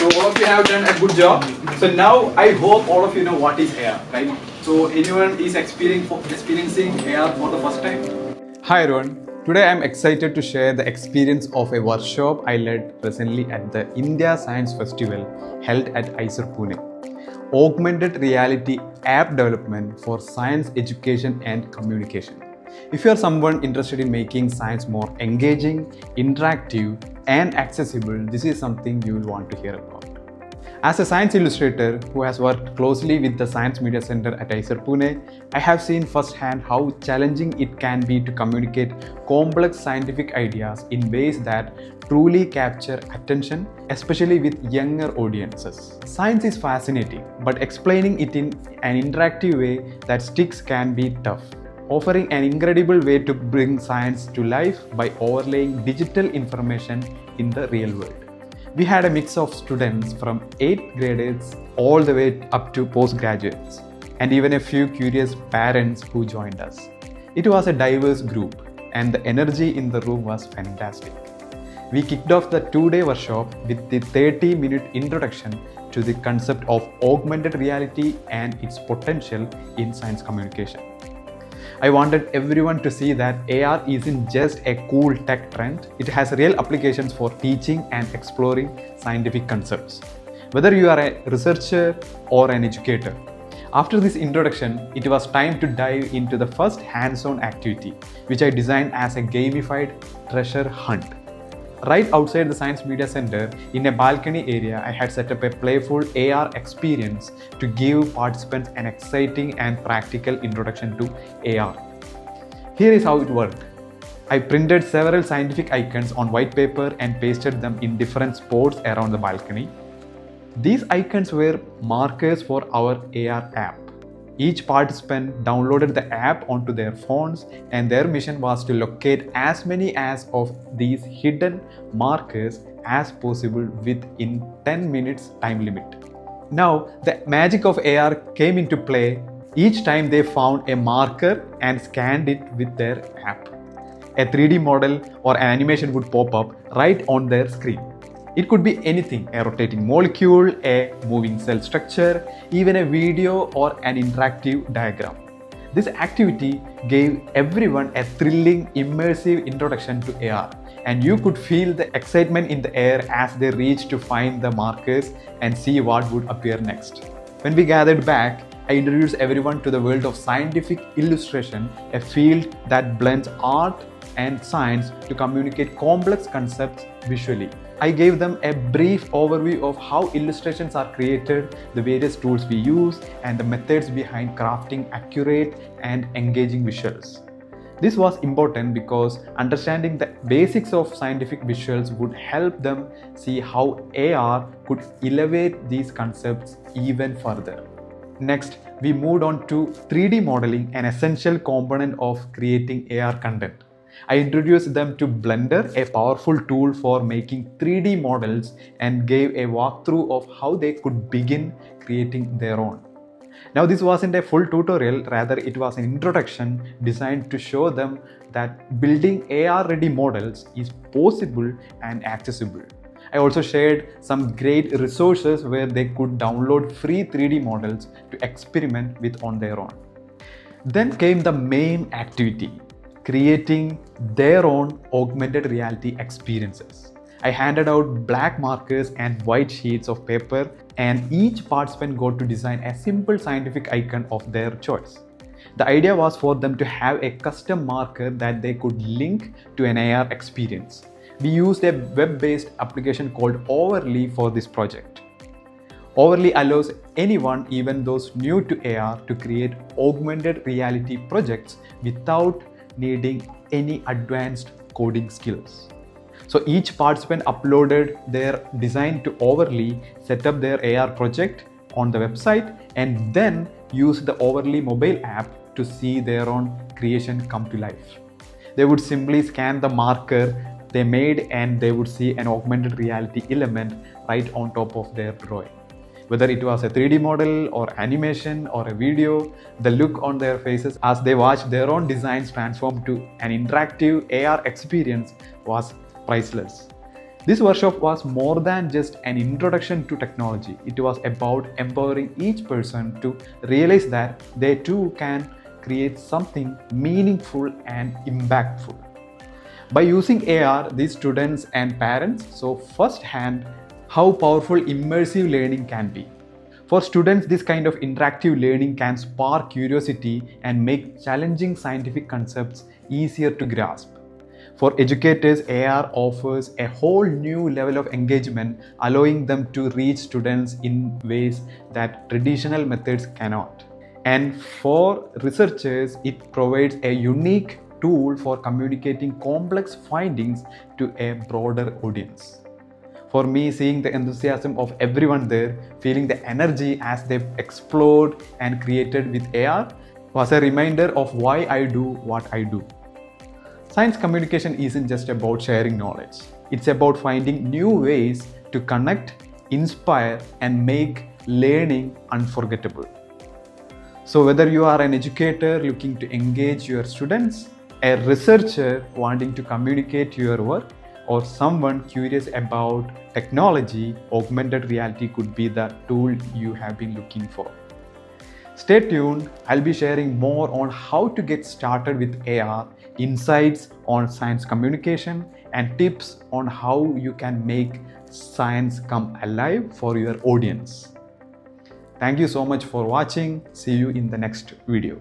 So all of you have done a good job. So now I hope all of you know what is AR, right? So anyone is experiencing AR for the first time? Hi everyone. Today I am excited to share the experience of a workshop I led recently at the India Science Festival held at IISER Pune. Augmented Reality App Development for Science Education and Communication. If you are someone interested in making science more engaging, interactive, and accessible, this is something you will want to hear about. As a science illustrator who has worked closely with the Science Media Center at IISER Pune, I have seen firsthand how challenging it can be to communicate complex scientific ideas in ways that truly capture attention, especially with younger audiences. Science is fascinating, but explaining it in an interactive way that sticks can be tough, offering an incredible way to bring science to life by overlaying digital information in the real world. We had a mix of students from 8th graders all the way up to postgraduates, and even a few curious parents who joined us. It was a diverse group, and the energy in the room was fantastic. We kicked off the 2-day workshop with the 30-minute introduction to the concept of augmented reality and its potential in science communication. I wanted everyone to see that AR isn't just a cool tech trend, it has real applications for teaching and exploring scientific concepts. Whether you are a researcher or an educator. After this introduction, it was time to dive into the first hands-on activity, which I designed as a gamified treasure hunt. Right outside the Science Media Center, in a balcony area, I had set up a playful AR experience to give participants an exciting and practical introduction to AR. Here is how it worked. I printed several scientific icons on white paper and pasted them in different spots around the balcony. These icons were markers for our AR app. Each participant downloaded the app onto their phones, and their mission was to locate as many of these hidden markers as possible within 10 minutes time limit. Now, the magic of AR came into play each time they found a marker and scanned it with their app. A 3D model or an animation would pop up right on their screen. It could be anything, a rotating molecule, a moving cell structure, even a video or an interactive diagram. This activity gave everyone a thrilling, immersive introduction to AR, and you could feel the excitement in the air as they reached to find the markers and see what would appear next. When we gathered back, I introduced everyone to the world of scientific illustration, a field that blends art and science to communicate complex concepts visually. I gave them a brief overview of how illustrations are created, the various tools we use, and the methods behind crafting accurate and engaging visuals. This was important because understanding the basics of scientific visuals would help them see how AR could elevate these concepts even further. Next, we moved on to 3D modeling, an essential component of creating AR content. I introduced them to Blender, a powerful tool for making 3D models, and gave a walkthrough of how they could begin creating their own. Now, this wasn't a full tutorial, rather it was an introduction designed to show them that building AR-ready models is possible and accessible. I also shared some great resources where they could download free 3D models to experiment with on their own. Then came the main activity, creating their own augmented reality experiences. I handed out black markers and white sheets of paper, and each participant got to design a simple scientific icon of their choice. The idea was for them to have a custom marker that they could link to an AR experience. We used a web-based application called Overly for this project. Overly allows anyone, even those new to AR, to create augmented reality projects without needing any advanced coding skills. So each participant uploaded their design to Overly, set up their AR project on the website, and then used the Overly mobile app to see their own creation come to life. They would simply scan the marker they made and they would see an augmented reality element right on top of their drawing. Whether it was a 3D model or animation or a video, the look on their faces as they watched their own designs transform to an interactive AR experience was priceless. This workshop was more than just an introduction to technology. It was about empowering each person to realize that they too can create something meaningful and impactful. By using AR, these students and parents saw firsthand how powerful immersive learning can be. For students, this kind of interactive learning can spark curiosity and make challenging scientific concepts easier to grasp. For educators, AR offers a whole new level of engagement, allowing them to reach students in ways that traditional methods cannot. And for researchers, it provides a unique tool for communicating complex findings to a broader audience. For me, seeing the enthusiasm of everyone there, feeling the energy as they explored and created with AR, was a reminder of why I do what I do. Science communication isn't just about sharing knowledge. It's about finding new ways to connect, inspire, and make learning unforgettable. So whether you are an educator looking to engage your students, a researcher wanting to communicate your work, or someone curious about technology, augmented reality could be the tool you have been looking for. Stay tuned, I'll be sharing more on how to get started with AR, insights on science communication, and tips on how you can make science come alive for your audience. Thank you so much for watching. See you in the next video.